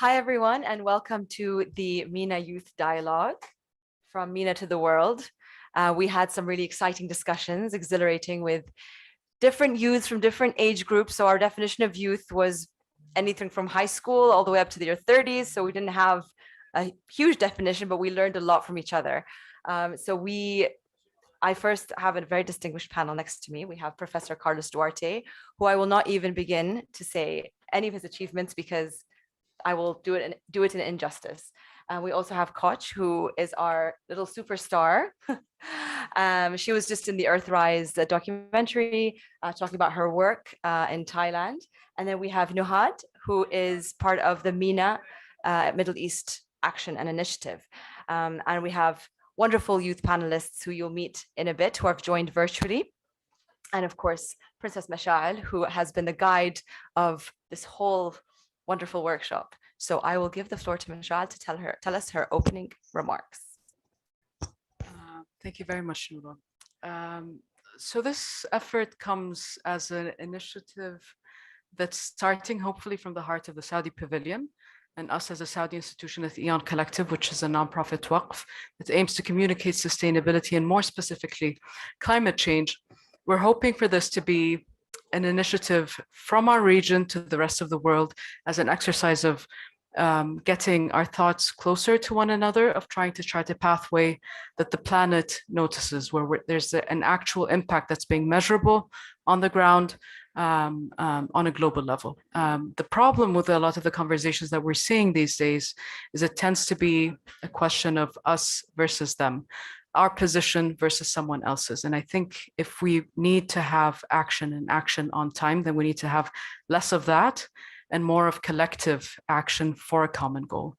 Hi, everyone, and welcome to the MENA Youth Dialogue from MENA to the world. We had some really exciting discussions, exhilarating with different youths from different age groups. So our definition of youth was anything from high school all the way up to their 30s. So we didn't have a huge definition, but we learned a lot from each other. I first have a very distinguished panel next to me. We have Professor Carlos Duarte, who I will not even begin to say any of his achievements because I will do it in injustice. We also have Koch, who is our little superstar. She was just in the Earthrise documentary talking about her work in Thailand. And then we have Nuhad, who is part of the MENA Middle East Action and Initiative. And we have wonderful youth panelists who you'll meet in a bit who have joined virtually. And of course, Princess Mashal, who has been the guide of this whole wonderful workshop. So I will give the floor to Mashal to tell us her opening remarks. Thank you very much, Noura. So this effort comes as an initiative that's starting hopefully from the heart of the Saudi Pavilion and us as a Saudi institution at the Eon Collective, which is a nonprofit waqf that aims to communicate sustainability and more specifically climate change. We're hoping for this to be an initiative from our region to the rest of the world as an exercise of getting our thoughts closer to one another, of trying to chart a pathway that the planet notices, where there's an actual impact that's being measurable on the ground on a global level. The problem with a lot of the conversations that we're seeing these days is it tends to be a question of us versus them, our position versus someone else's. And I think if we need to have action and action on time, then we need to have less of that and more of collective action for a common goal.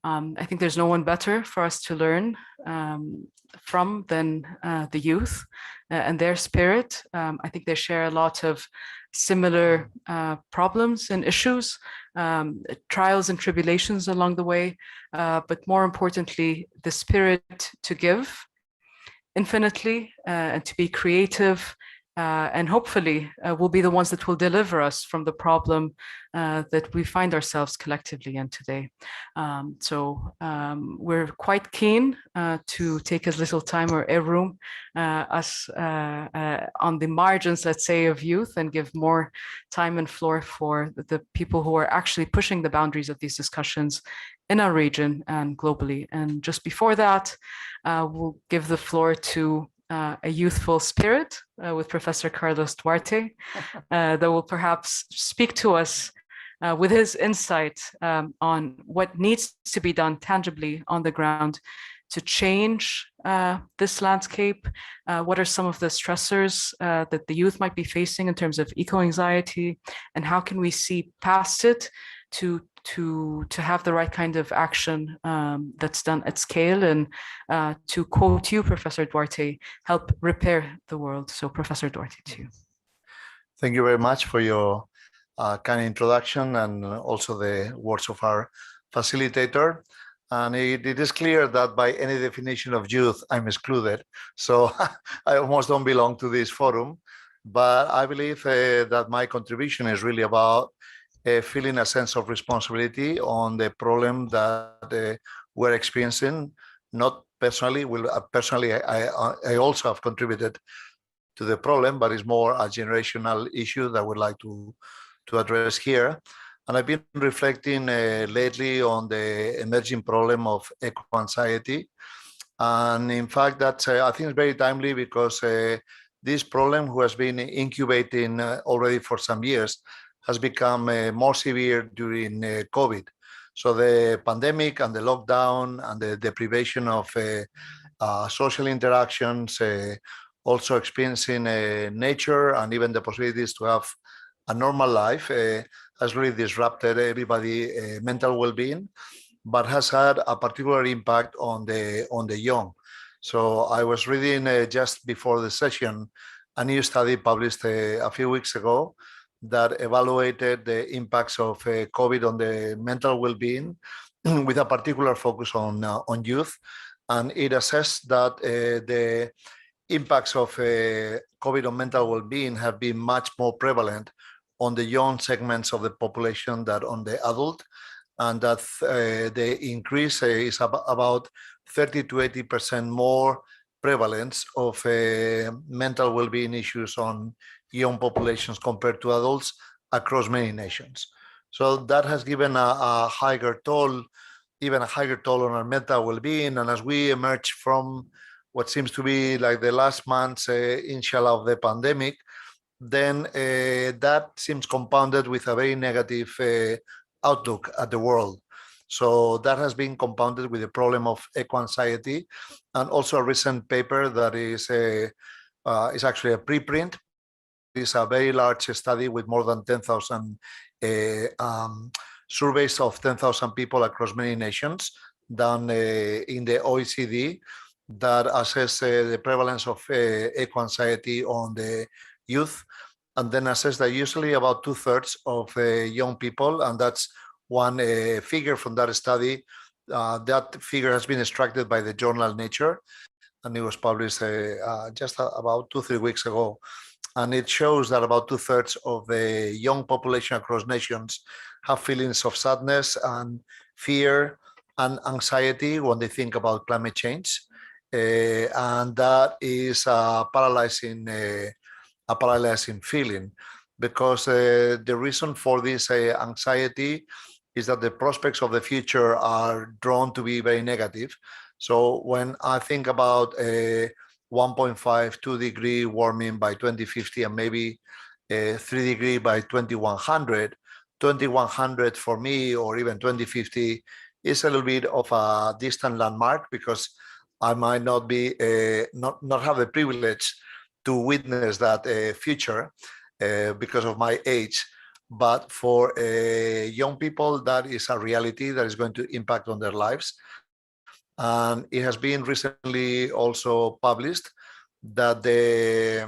I think there's no one better for us to learn from than the youth and their spirit. I think they share a lot of similar problems and issues, trials and tribulations along the way, but more importantly, the spirit to give infinitely and to be creative, and hopefully will be the ones that will deliver us from the problem that we find ourselves collectively in today. We're quite keen to take as little time or a room us on the margins, let's say, of youth and give more time and floor for the people who are actually pushing the boundaries of these discussions in our region and globally. And just before that, we'll give the floor to a youthful spirit with Professor Carlos Duarte that will perhaps speak to us with his insight on what needs to be done tangibly on the ground to change this landscape. What are some of the stressors that the youth might be facing in terms of eco-anxiety, and how can we see past it to have the right kind of action that's done at scale, and to quote you, Professor Duarte, help repair the world. So Professor Duarte, to you. Thank you very much for your kind introduction and also the words of our facilitator. And it is clear that by any definition of youth, I'm excluded. So I almost don't belong to this forum. But I believe that my contribution is really about feeling a sense of responsibility on the problem that we're experiencing. Not personally, I also have contributed to the problem, but it's more a generational issue that I would like to address here. And I've been reflecting lately on the emerging problem of eco-anxiety. And in fact, that's I think it's very timely because this problem, who has been incubating already for some years, has become more severe during COVID. So the pandemic and the lockdown and the deprivation of social interactions, also experiencing nature and even the possibilities to have a normal life has really disrupted everybody's mental well-being, but has had a particular impact on the young. So I was reading just before the session a new study published a few weeks ago that evaluated the impacts of COVID on the mental well-being with a particular focus on youth. And it assessed that the impacts of COVID on mental well-being have been much more prevalent on the young segments of the population than on the adult. and that the increase is about 30 to 80% more prevalence of mental well-being issues on young populations compared to adults across many nations. So that has given a higher toll, even a higher toll on our mental well-being. And as we emerge from what seems to be like the last months, inshallah, of the pandemic, then that seems compounded with a very negative outlook at the world. So that has been compounded with the problem of eco-anxiety, and also a recent paper that is actually a preprint. It's a very large study with more than 10,000 surveys of 10,000 people across many nations done in the OECD that assess the prevalence of eco-anxiety on the youth, and then assess that usually about 2/3 of young people, and that's one figure from that study. That figure has been extracted by the journal Nature, and it was published just about 2-3 weeks ago. And it shows that about 2/3 of the young population across nations have feelings of sadness and fear and anxiety when they think about climate change. And that is a paralyzing feeling, because the reason for this anxiety is that the prospects of the future are drawn to be very negative. So when I think about 1.5, 2 degree warming by 2050, and maybe 3 degree by 2100 for me, or even 2050, is a little bit of a distant landmark, because I might not be not have the privilege to witness that future because of my age. But for young people, that is a reality that is going to impact on their lives. And it has been recently also published that the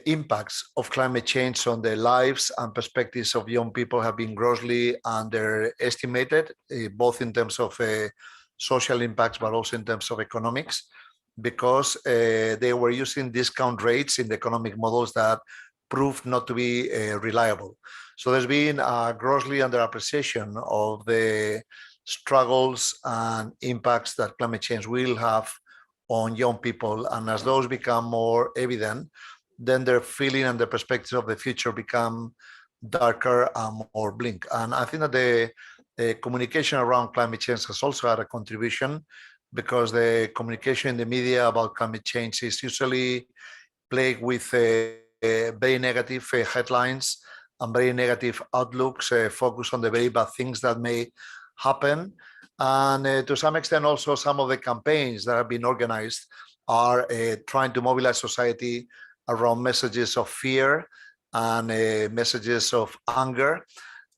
impacts of climate change on the lives and perspectives of young people have been grossly underestimated, both in terms of social impacts, but also in terms of economics, because they were using discount rates in the economic models that proved not to be reliable. So there's been a grossly underappreciation of the struggles and impacts that climate change will have on young people. And as those become more evident, then their feeling and the perspectives of the future become darker and more bleak. And I think that the communication around climate change has also had a contribution, because the communication in the media about climate change is usually plagued with very negative headlines and very negative outlooks, focus on the very bad things that may happen. And to some extent, also some of the campaigns that have been organized are trying to mobilize society around messages of fear and messages of anger.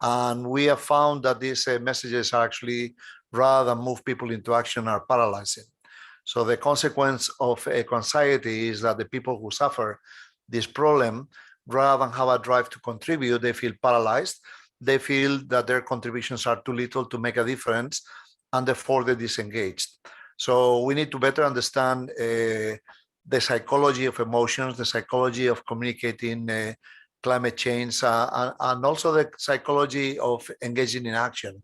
And we have found that these messages are actually, rather than move people into action, are paralyzing. So the consequence of eco-anxiety is that the people who suffer this problem, rather than have a drive to contribute, they feel paralyzed. They feel that their contributions are too little to make a difference, and therefore they're disengaged. So we need to better understand the psychology of emotions, the psychology of communicating climate change, and also the psychology of engaging in action,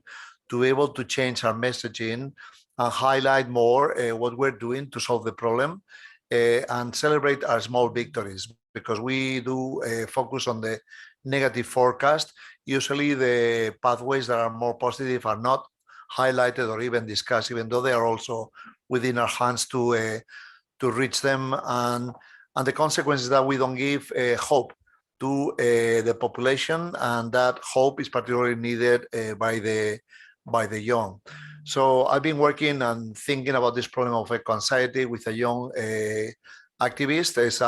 to be able to change our messaging and highlight more what we're doing to solve the problem, and celebrate our small victories, because we do focus on the negative forecast. Usually the pathways that are more positive are not highlighted or even discussed, even though they are also within our hands to reach them. And the consequence is that we don't give hope to the population, and that hope is particularly needed by the young. So I've been working and thinking about this problem of eco-anxiety with a young activist. There's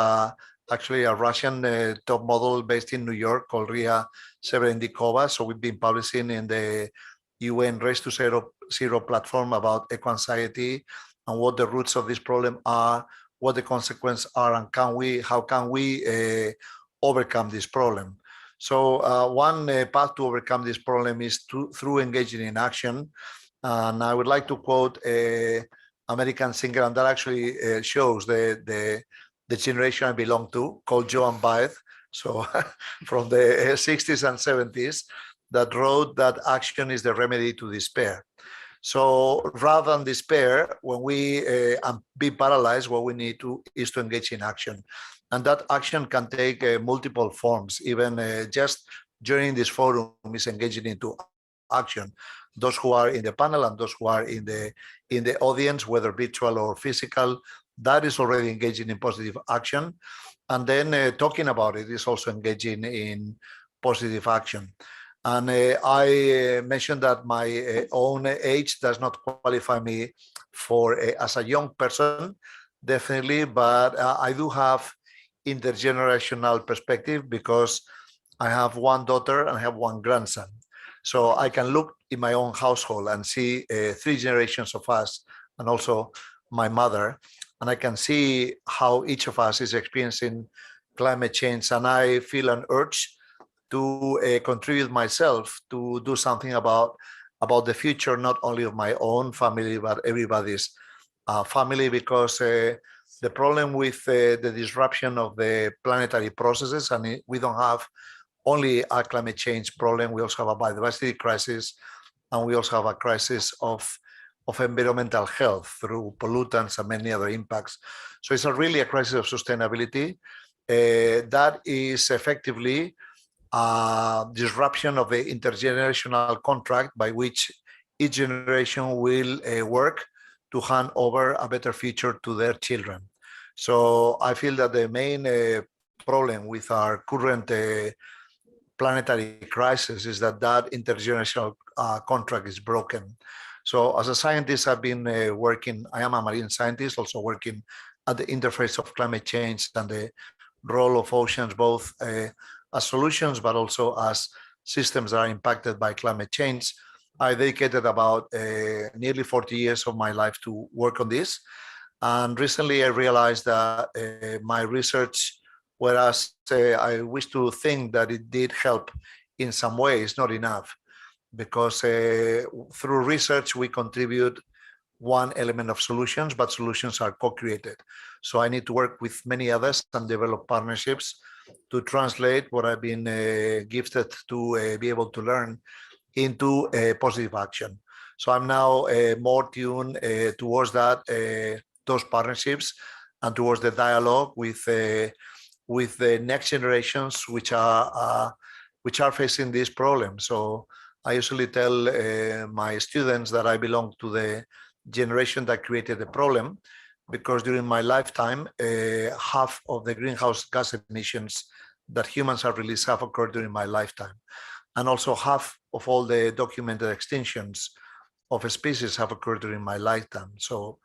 actually a Russian top model based in New York called Ria Severendikova. So we've been publishing in the UN Race to Zero platform about eco-anxiety and what the roots of this problem are, what the consequences are, and how can we overcome this problem. So one path to overcome this problem is through engaging in action. And I would like to quote an American singer, and that actually shows the generation I belong to, called Joan Baez. So from the 60s and 70s. that wrote that action is the remedy to despair. So rather than despair, when we be paralyzed, what we need to is to engage in action. And that action can take multiple forms. Even just joining this forum is engaging into action. Those who are in the panel and those who are in the audience, whether virtual or physical, that is already engaging in positive action. And then talking about it is also engaging in positive action. And I mentioned that my own age does not qualify me for as a young person, definitely, but I do have intergenerational perspective because I have one daughter and I have one grandson. So I can look in my own household and see 3 generations of us and also my mother, and I can see how each of us is experiencing climate change, and I feel an urge to contribute myself to do something about the future, not only of my own family, but everybody's family, because the problem with the disruption of the planetary processes, and we don't have only a climate change problem, we also have a biodiversity crisis, and we also have a crisis of environmental health through pollutants and many other impacts. So it's really a crisis of sustainability that is effectively disruption of the intergenerational contract by which each generation will work to hand over a better future to their children. So I feel that the main problem with our current planetary crisis is that intergenerational contract is broken. So as a scientist, I've been working, I am a marine scientist, also working at the interface of climate change and the role of oceans, both as solutions, but also as systems that are impacted by climate change. I dedicated about nearly 40 years of my life to work on this. And recently I realized that my research, whereas I wish to think that it did help in some ways, not enough, because through research we contribute one element of solutions, but solutions are co-created. So I need to work with many others and develop partnerships to translate what I've been gifted to be able to learn into positive action. So I'm now more tuned towards those partnerships and towards the dialogue with the next generations which are facing this problem. So I usually tell my students that I belong to the generation that created the problem, because during my lifetime, half of the greenhouse gas emissions that humans have released have occurred during my lifetime. And also half of all the documented extinctions of a species have occurred during my lifetime. So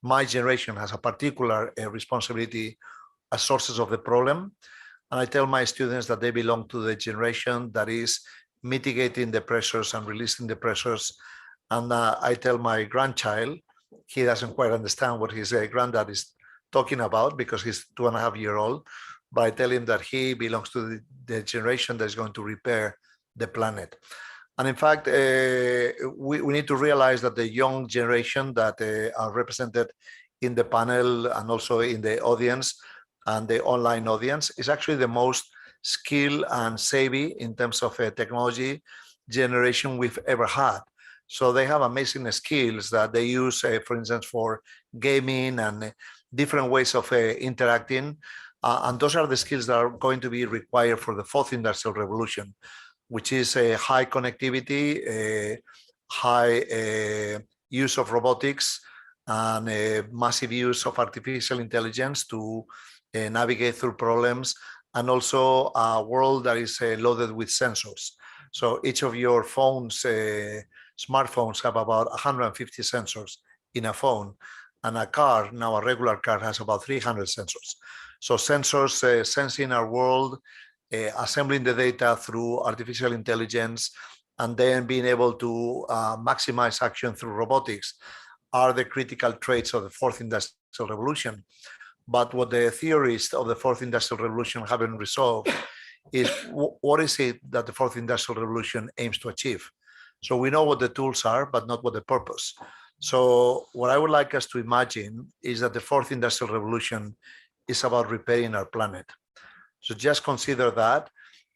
my generation has a particular responsibility as sources of the problem. And I tell my students that they belong to the generation that is mitigating the pressures and releasing the pressures. And I tell my grandchild, he doesn't quite understand what his granddad is talking about because he's 2.5 years old, but I tell him that he belongs to the generation that is going to repair the planet. And in fact, we need to realize that the young generation that are represented in the panel and also in the audience and the online audience is actually the most skilled and savvy in terms of technology generation we've ever had. So they have amazing skills that they use, for instance, for gaming and different ways of interacting. And those are the skills that are going to be required for the 4th industrial revolution, which is a high connectivity, high use of robotics, and massive use of artificial intelligence to navigate through problems, and also a world that is loaded with sensors. So each of your phones, smartphones, have about 150 sensors in a phone, and a car, now a regular car, has about 300 sensors. So sensors sensing our world, assembling the data through artificial intelligence, and then being able to maximize action through robotics are the critical traits of the 4th industrial revolution. But what the theorists of the 4th industrial revolution haven't resolved is what is it that the 4th industrial revolution aims to achieve. So we know what the tools are, but not what the purpose. So what I would like us to imagine is that the 4th industrial revolution is about repairing our planet. So just consider that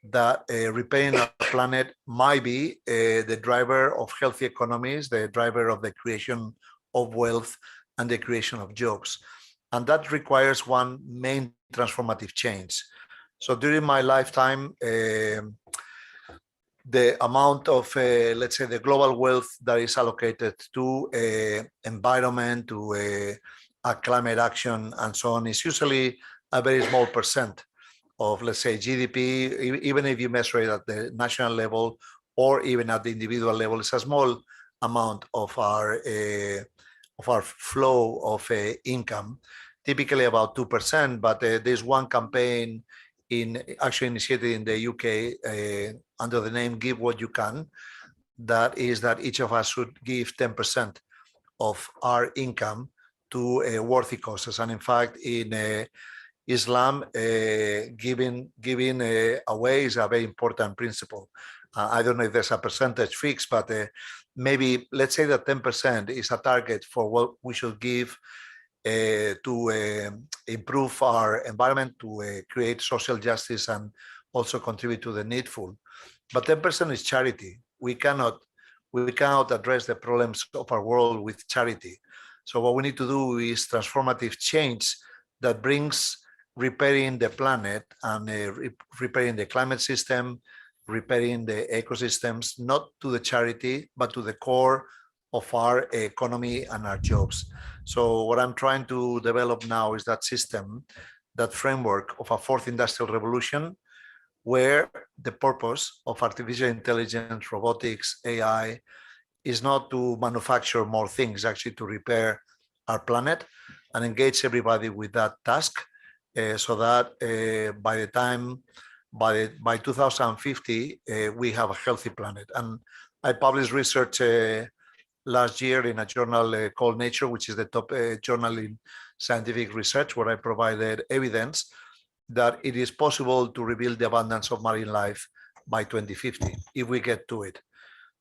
that repairing our planet might be the driver of healthy economies, the driver of the creation of wealth and the creation of jobs. And that requires one main transformative change. So during my lifetime, the amount of, let's say, the global wealth that is allocated to environment, to climate action, and so on is usually a very small percent of, let's say, GDP. Even if you measure it at the national level or even at the individual level, it's a small amount of our flow of income, typically about 2%. But there's one campaign actually initiated in the UK under the name Give What You Can, that is that each of us should give 10% of our income to worthy causes. And in fact, in Islam, giving away is a very important principle. I don't know if there's a percentage fixed, but maybe let's say that 10% is a target for what we should give to improve our environment, to create social justice, and also contribute to the needful. But 10% is charity. We cannot address the problems of our world with charity. So what we need to do is transformative change that brings repairing the planet and repairing the climate system, repairing the ecosystems, not to the charity, but to the core of our economy and our jobs. So what I'm trying to develop now is that system, that framework of a fourth industrial revolution, where the purpose of artificial intelligence, robotics, AI is not to manufacture more things, actually to repair our planet and engage everybody with that task, so that by 2050, we have a healthy planet. And I published research last year in a journal called Nature, which is the top journal in scientific research, where I provided evidence that it is possible to rebuild the abundance of marine life by 2050 if we get to it.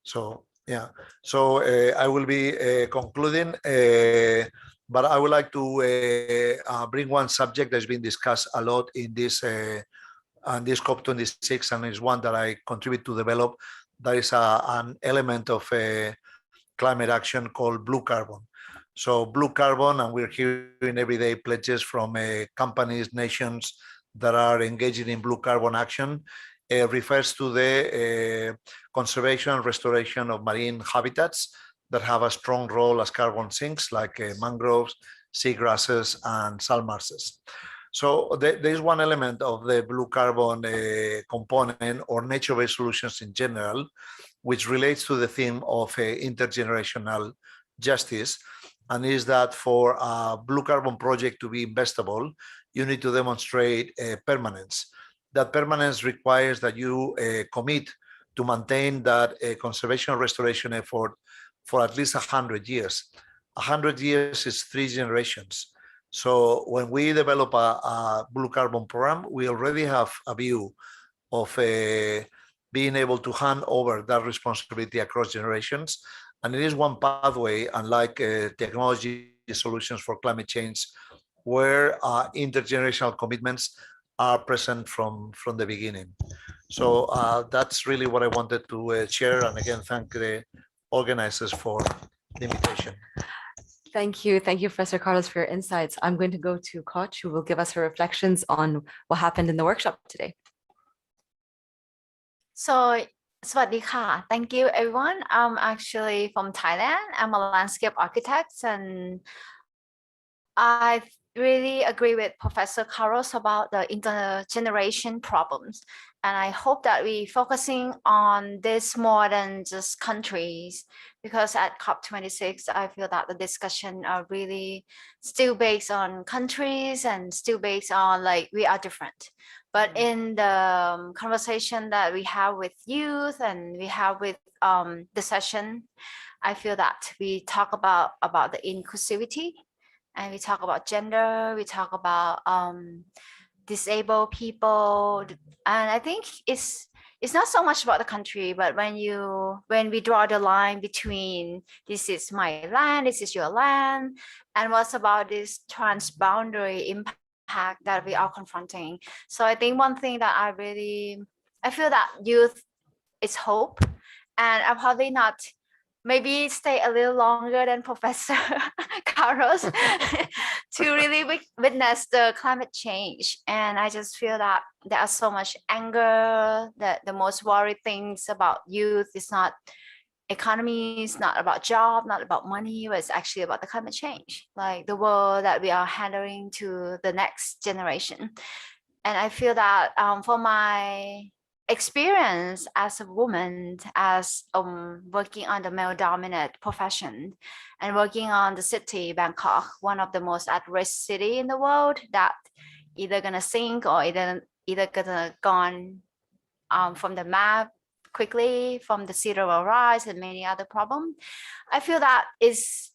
So yeah, so I will be concluding, but I would like to bring one subject that's been discussed a lot in this COP26, and is one that I contribute to develop. That is an element of climate action called blue carbon. So blue carbon, and we're hearing everyday pledges from companies, nations that are engaging in blue carbon action, refers to the conservation and restoration of marine habitats that have a strong role as carbon sinks, like mangroves, seagrasses, and salt marshes. So there's one element of the blue carbon component, or nature-based solutions in general, which relates to the theme of intergenerational justice, and is that for a blue carbon project to be investable, you need to demonstrate permanence. That permanence requires that you commit to maintain that conservation and restoration effort for at least 100 years. 100 years is 3 generations. So when we develop a blue carbon program, we already have a view of being able to hand over that responsibility across generations. And it is one pathway, unlike technology solutions for climate change, where intergenerational commitments are present from the beginning. So that's really what I wanted to share. And again, thank the organizers for the invitation. Thank you, Professor Carlos, for your insights. I'm going to go to Koch, who will give us her reflections on what happened in the workshop today. So, สวัสดีค่ะ. Thank you, everyone. I'm actually from Thailand. I'm a landscape architect, and I really agree with Professor Carlos about the intergeneration problems. And I hope that we're focusing on this more than just countries, because at COP26, I feel that the discussion are really still based on countries and still based on like we are different. But in the conversation that we have with youth and we have with the session, I feel that we talk about the inclusivity, and we talk about gender, we talk about disabled people, and I think it's not so much about the country, but when we draw the line between this is my land, this is your land, and what's about this transboundary impact that we are confronting. So I think one thing that I I feel that youth is hope, and I'll probably not maybe stay a little longer than Professor Carlos to really witness the climate change. And I just feel that there are so much anger, that the most worried things about youth is not economy, is not about job, not about money, but it's actually about the climate change, like the world that we are handling to the next generation. And I feel that for my experience as a woman, as working on the male dominant profession and working on the city, Bangkok, one of the most at-risk city in the world that either gonna sink or either gonna gone from the map quickly from the sea level rise and many other problems. I feel that is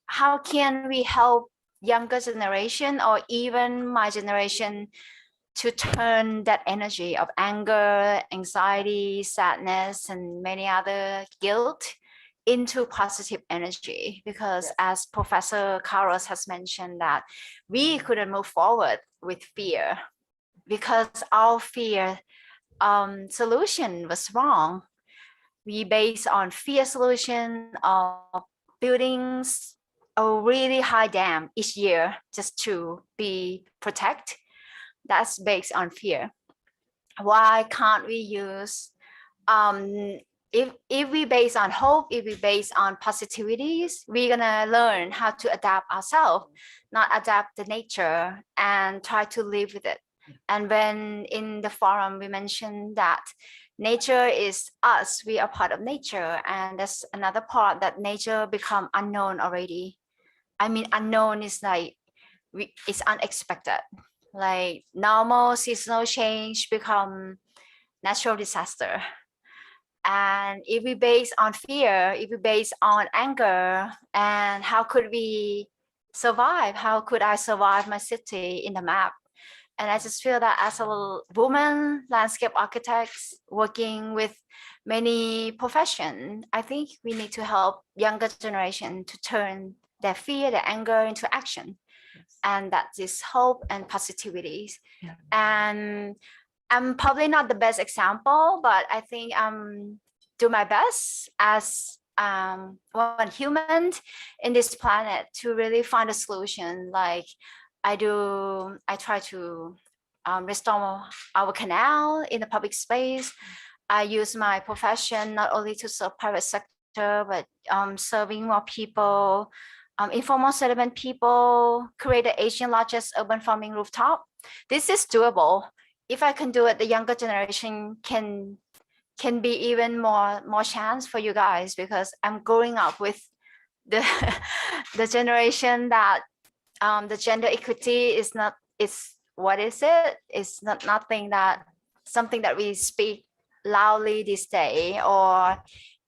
how can we help younger generation or even my generation to turn that energy of anger, anxiety, sadness, and many other guilt into positive energy. Because as Professor Carlos has mentioned, that we couldn't move forward with fear because our fear solution was wrong. We based on fear solution of buildings a really high dam each year just to be protect. That's based on fear. Why can't we use if we base on hope, if we base on positivities, we're gonna learn how to adapt ourselves, not adapt the nature and try to live with it. And when in the forum we mentioned that nature is us, we are part of nature, and that's another part that nature become unknown already. I mean, unknown is like it's unexpected. Like normal seasonal change become natural disaster. And if we base on fear, if we base on anger, and how could we survive? How could I survive my city in the map? And I just feel that as a woman, landscape architects working with many professions, I think we need to help younger generation to turn their fear, their anger into action. And that is hope and positivity. Yeah. And I'm probably not the best example, but I think do my best as one human in this planet to really find a solution. Like I try to restore our canal in the public space. I use my profession not only to serve private sector, but serving more people, informal settlement people, create the Asian largest urban farming rooftop. This is doable. If I can do it, the younger generation can be even more chance for you guys, because I'm growing up with the the generation that the gender equity is not, it's what is it? It's not something that we speak loudly this day, or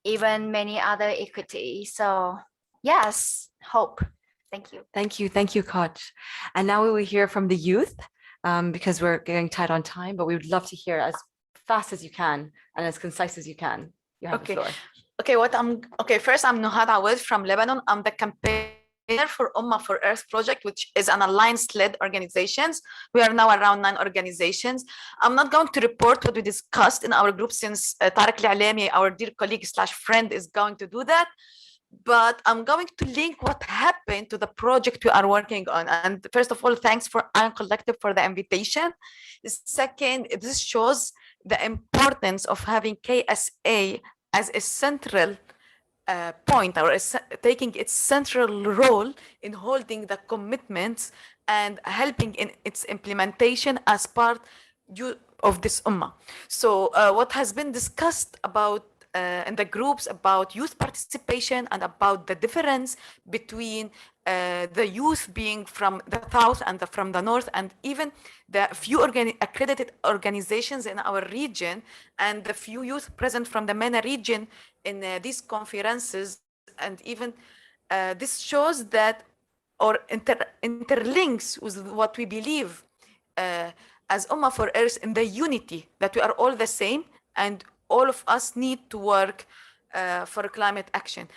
even many other equity. So yes, hope. Thank you. Thank you, Coach. And now we will hear from the youth, because we're getting tight on time, but we would love to hear as fast as you can and as concise as you can. You have the floor. Okay, first I'm Nuhad Awad from Lebanon. I'm the campaigner for Ummah for Earth project, which is an alliance-led organizations. We are now around 9 organizations. I'm not going to report what we discussed in our group, since Tariq Al-Alami, our dear colleague slash friend, is going to do that. But I'm going to link what happened to the project we are working on. And first of all, thanks for Iron Collective for the invitation. Second, this shows the importance of having KSA as a central point, or taking its central role in holding the commitments and helping in its implementation as part of this Ummah. So what has been discussed about in the groups about youth participation and about the difference between the youth being from the south and from the north, and even the few accredited organizations in our region and the few youth present from the MENA region in these conferences. And even this shows that, or interlinks with what we believe as Ummah for Earth, in the unity that we are all the same and all of us need to work for climate action.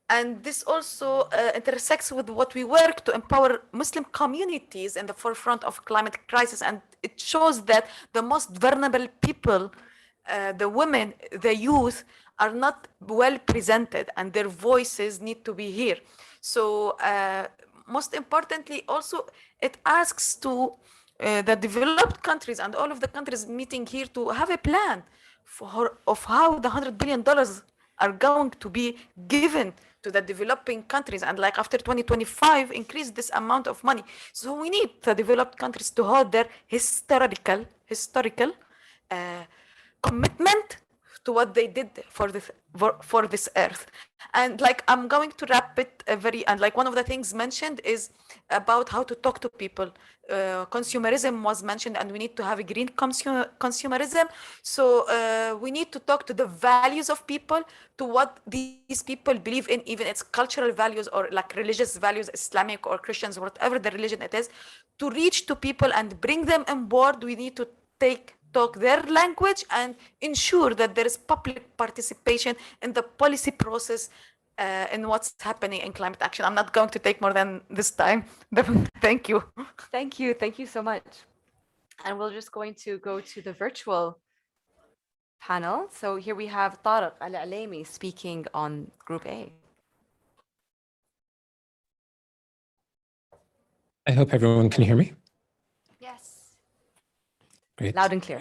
And this also intersects with what we work to empower Muslim communities in the forefront of climate crisis. And it shows that the most vulnerable people the women, the youth are not well presented and their voices need to be heard. So most importantly, also it asks to the developed countries and all of the countries meeting here to have a plan of how the $100 billion are going to be given to the developing countries, and like after 2025 increase this amount of money. So we need the developed countries to hold their historical commitment to what they did for this earth. And like I'm going to wrap it and like one of the things mentioned is about how to talk to people. Consumerism was mentioned, and we need to have a green consumerism. So we need to talk to the values of people, to what these people believe in, even its cultural values or like religious values, Islamic or Christians, whatever the religion it is, to reach to people and bring them on board. We need to talk their language and ensure that there is public participation in the policy process in what's happening in climate action. I'm not going to take more than this time. Thank you. Thank you. Thank you so much. And we're just going to go to the virtual panel. So here we have Tariq Al-Alaimi speaking on Group A. I hope everyone can hear me. Yes. Great. Loud and clear.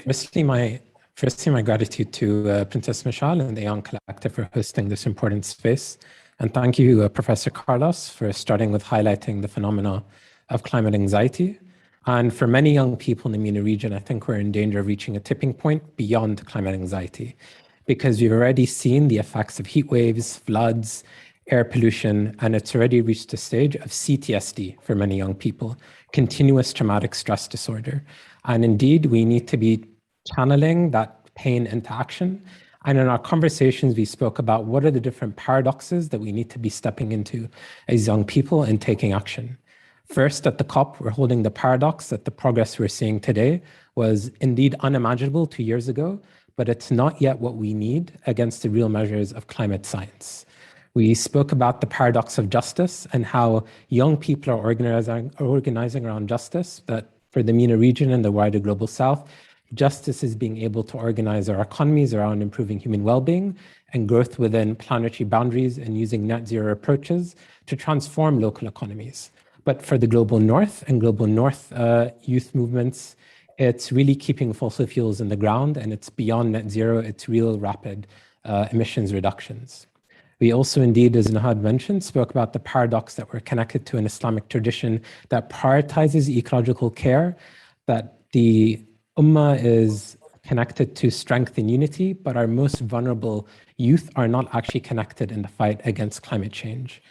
Firstly, my gratitude to Princess Michelle and the Young Collective for hosting this important space. And thank you, Professor Carlos, for starting with highlighting the phenomena of climate anxiety. And for many young people in the MENA region, I think we're in danger of reaching a tipping point beyond climate anxiety, because we've already seen the effects of heat waves, floods, air pollution, and it's already reached a stage of CTSD for many young people, continuous traumatic stress disorder. And indeed, we need to be channeling that pain into action. And in our conversations, we spoke about what are the different paradoxes that we need to be stepping into as young people and taking action. First, at the COP, we're holding the paradox that the progress we're seeing today was indeed unimaginable 2 years ago, but it's not yet what we need against the real measures of climate science. We spoke about the paradox of justice and how young people are organizing around justice, that for the MENA region and the wider global South, justice is being able to organize our economies around improving human well-being and growth within planetary boundaries and using net zero approaches to transform local economies. But for the global North and global North youth movements, it's really keeping fossil fuels in the ground, and it's beyond net zero, it's real rapid emissions reductions. We also indeed, as Nahad mentioned, spoke about the paradox that we're connected to an Islamic tradition that prioritizes ecological care, that the Ummah is connected to strength and unity, but our most vulnerable youth are not actually connected in the fight against climate change.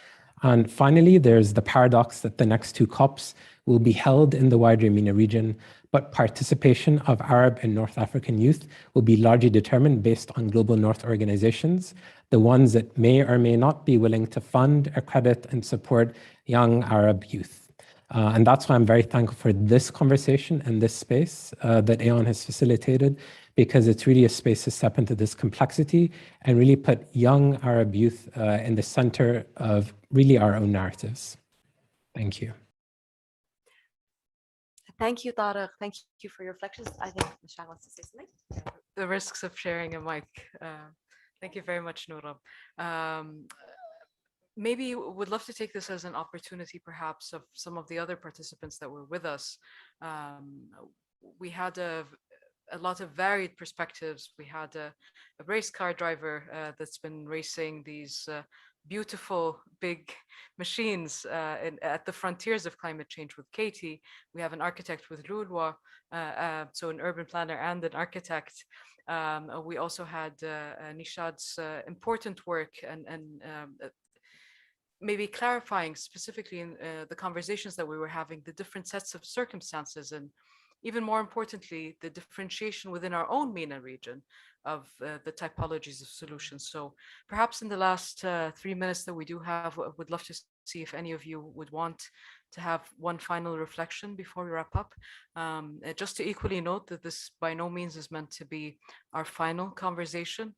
And finally, there's the paradox that the next 2 COPs will be held in the wider MENA region, but participation of Arab and North African youth will be largely determined based on global North organizations, the ones that may or may not be willing to fund, accredit, and support young Arab youth. And that's why I'm very thankful for this conversation and this space that Aeon has facilitated, because it's really a space to step into this complexity and really put young Arab youth in the center of really our own narratives. Thank you. Thank you, Tariq. Thank you for your reflections. I think Michelle wants to say something. The risks of sharing a mic. Thank you very much, Noura. Maybe would love to take this as an opportunity, perhaps, of some of the other participants that were with us. We had a lot of varied perspectives. We had a race car driver that's been racing these beautiful big machines at the frontiers of climate change with Katie. We have an architect with Lulwa, so an urban planner and an architect. We also had Nishad's important work and maybe clarifying specifically in the conversations that we were having, the different sets of circumstances, and even more importantly, the differentiation within our own MENA region of the typologies of solutions. So perhaps in the last 3 minutes that we do have, I would love to see if any of you would want to have one final reflection before we wrap up. Just to equally note that this by no means is meant to be our final conversation.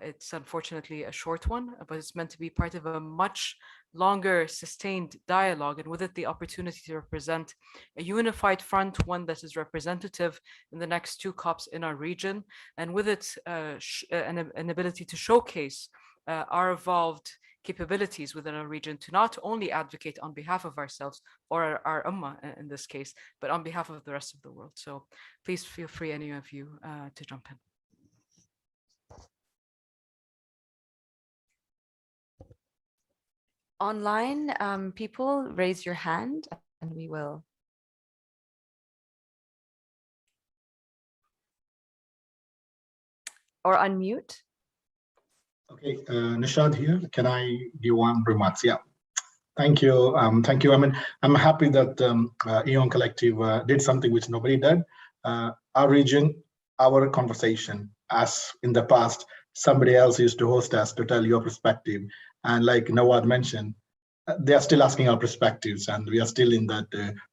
It's unfortunately a short one, but it's meant to be part of a much longer sustained dialogue, and with it the opportunity to represent a unified front, one that is representative in the next 2 COPs in our region, and with it an ability to showcase our evolved capabilities within our region to not only advocate on behalf of ourselves or our ummah in this case, but on behalf of the rest of the world. So please feel free, any of you, to jump in. Online, people raise your hand and we will. Or unmute. Okay, Nishad here. Can I give one remarks? Yeah. Thank you. Thank you. I mean, I'm happy that Eon Collective did something which nobody did. Our region, our conversation, as in the past, somebody else used to host us to tell your perspective. And like Nawad mentioned, they are still asking our perspectives, and we are still in that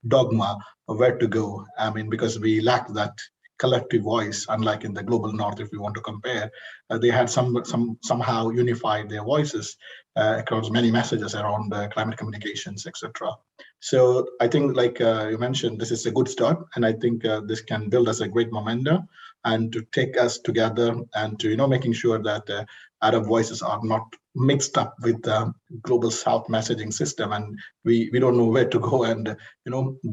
dogma of where to go. I mean, because we lack that collective voice, unlike in the global north, if we want to compare. They had somehow unified their voices across many messages around climate communications, etc. So I think, like you mentioned, this is a good start, and I think this can build us a great momentum and to take us together and to making sure that Arab voices are not mixed up with the global South messaging system, and we don't know where to go and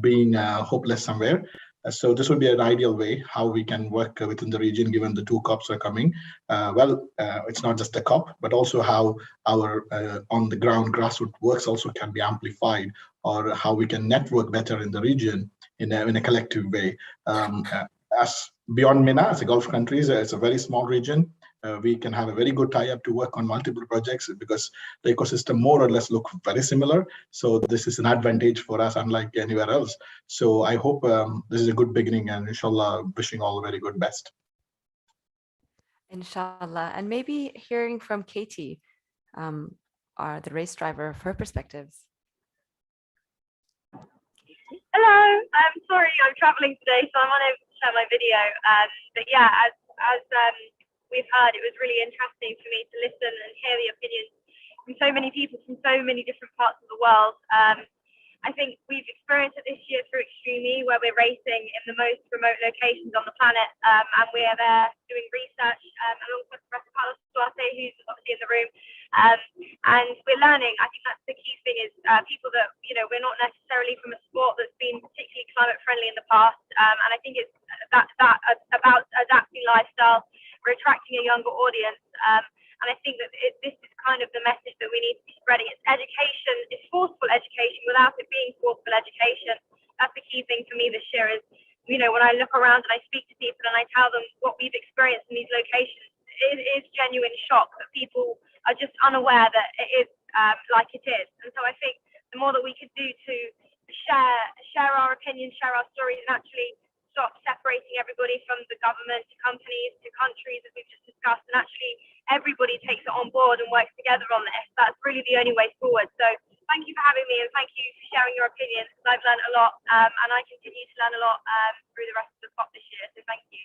being hopeless somewhere. So this would be an ideal way how we can work within the region, given the 2 COPs are coming. It's not just a COP, but also how our on the ground grassroots works also can be amplified, or how we can network better in the region in a collective way. As beyond MENA, as a Gulf countries, it's a very small region. We can have a very good tie-up to work on multiple projects because the ecosystem more or less look very similar. So this is an advantage for us, unlike anywhere else. So I hope this is a good beginning, and inshallah, wishing all the very good best. Inshallah. And maybe hearing from Katie, the race driver, of her perspectives. Hello, I'm sorry I'm traveling today, so I'm unable to share my video. But yeah, as we've heard, it was really interesting for me to listen and hear the opinions from so many people from so many different parts of the world. I think we've experienced it this year through Extreme, where we're racing in the most remote locations on the planet, and we're there doing research alongside Professor Carlos Duarte, who's obviously in the room, and we're learning. I think that's the key thing is people that, we're not necessarily from a sport that's been particularly climate friendly in the past, and I think it's that about adapting lifestyle. We're attracting a younger audience, and I think that this is kind of the message that we need to be spreading. It's education, it's forceful education without it being forceful education. That's the key thing for me this year is, when I look around and I speak to people and I tell them what we've experienced in these locations, it is genuine shock that people are just unaware that it is like it is. And so I think the more that we could do to share our opinions, share our stories, and actually stop separating everybody from the government to companies to countries, as we've just discussed, and actually everybody takes it on board and works together on this. That's really the only way forward. So thank you for having me, and thank you for sharing your opinions, because I've learned a lot, and I continue to learn a lot through the rest of the COP this year. So thank you.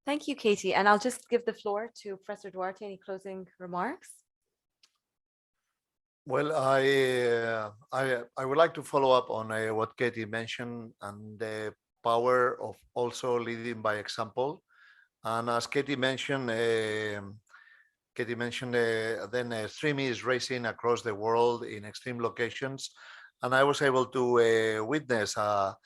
Thank you, Katie. And I'll just give the floor to Professor Duarte. Any closing remarks? Well, I would like to follow up on what Katie mentioned and the power of also leading by example. And as Katie mentioned, then Extreme is racing across the world in extreme locations, and I was able to witness a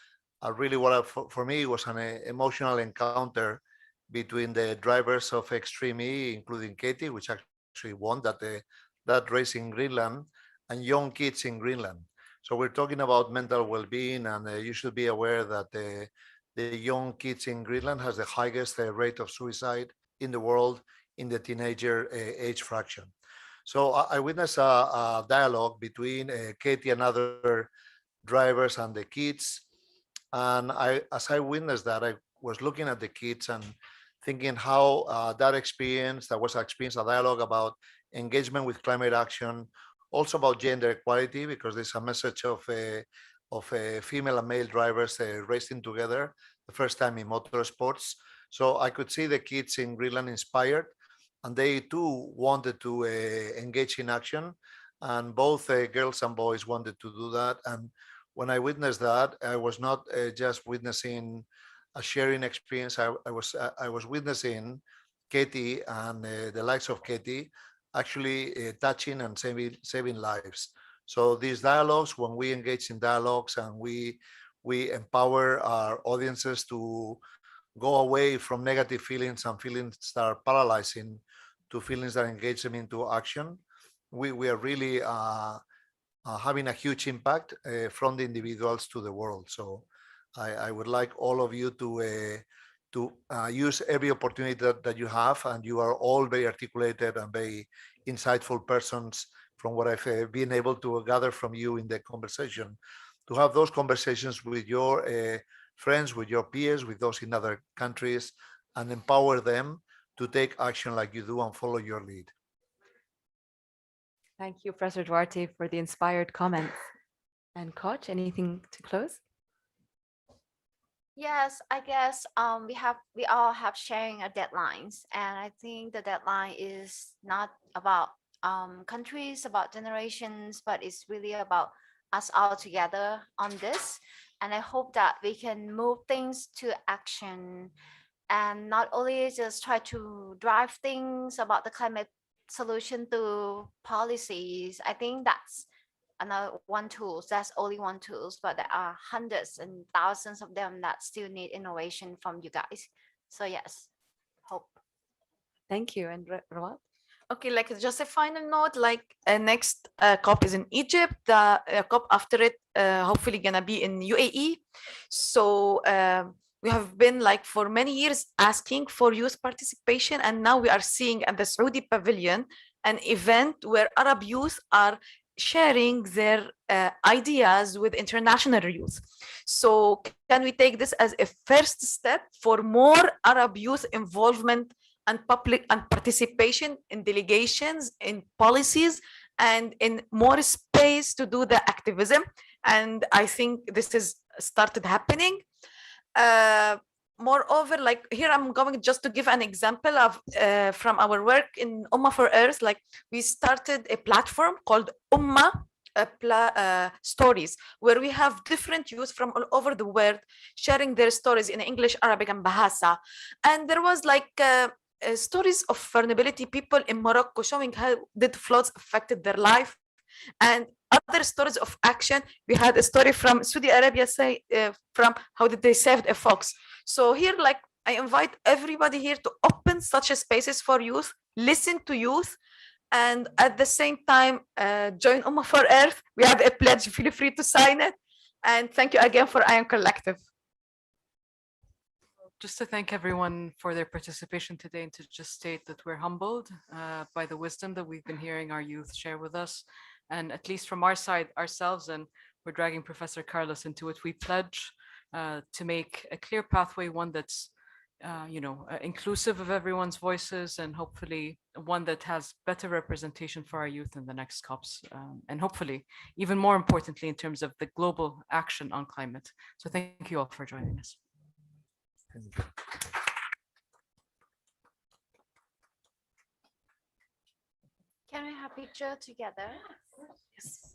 really for me was an emotional encounter between the drivers of Extreme, including Katie, which actually won that race in Greenland, and young kids in Greenland. So we're talking about mental well-being, and you should be aware that the young kids in Greenland has the highest rate of suicide in the world in the teenager age fraction. So I witnessed a dialogue between Katie and other drivers and the kids. And as I witnessed that, I was looking at the kids and thinking how that was a dialogue about engagement with climate action, also about gender equality, because there's a message of female and male drivers racing together the first time in motorsports. So I could see the kids in Greenland inspired, and they too wanted to engage in action. And both girls and boys wanted to do that. And when I witnessed that, I was not just witnessing a sharing experience. I was witnessing Katie and the likes of Katie actually touching and saving lives. So these dialogues, when we engage in dialogues and we empower our audiences to go away from negative feelings and feelings that are paralyzing to feelings that engage them into action, we are really having a huge impact from the individuals to the world. So I would like all of you to use every opportunity that you have, and you are all very articulated and very insightful persons from what I've been able to gather from you in the conversation, to have those conversations with your friends, with your peers, with those in other countries, and empower them to take action like you do and follow your lead. Thank you, Professor Duarte, for the inspired comments. And Koch, anything to close? Yes, I guess we all have sharing a deadlines, and I think the deadline is not about countries, about generations, but it's really about us all together on this. And I hope that we can move things to action and not only just try to drive things about the climate solution to policies. I think that's another one tools. That's only one tools, but there are hundreds and thousands of them that still need innovation from you guys. So yes, hope. Thank you. And Rawat? Okay, like just a final note, like next COP is in Egypt, the COP after it hopefully gonna be in UAE. So we have been like for many years asking for youth participation, and now we are seeing at the Saudi Pavilion an event where Arab youth are sharing their ideas with international youth. So can we take this as a first step for more Arab youth involvement and public and participation in delegations, in policies, and in more space to do the activism? And I think this is started happening. Moreover, like here, I'm going just to give an example of from our work in Ummah for Earth. Like we started a platform called Ummah Stories, where we have different youth from all over the world sharing their stories in English, Arabic, and Bahasa. And there was like stories of vulnerability, people in Morocco showing how did floods affected their life, and other stories of action. We had a story from Saudi Arabia, say from how did they save a fox. So here, like I invite everybody here to open such a spaces for youth, listen to youth, and at the same time join Ummah for Earth. We have a pledge, feel free to sign it. And thank you again for Ion Collective. Just to thank everyone for their participation today, and to just state that we're humbled by the wisdom that we've been hearing our youth share with us. And at least from our side, ourselves, and we're dragging Professor Carlos into it, we pledge to make a clear pathway, one that's inclusive of everyone's voices, and hopefully one that has better representation for our youth in the next COPs, and hopefully even more importantly in terms of the global action on climate. So thank you all for joining us. Can we have picture together? Yes.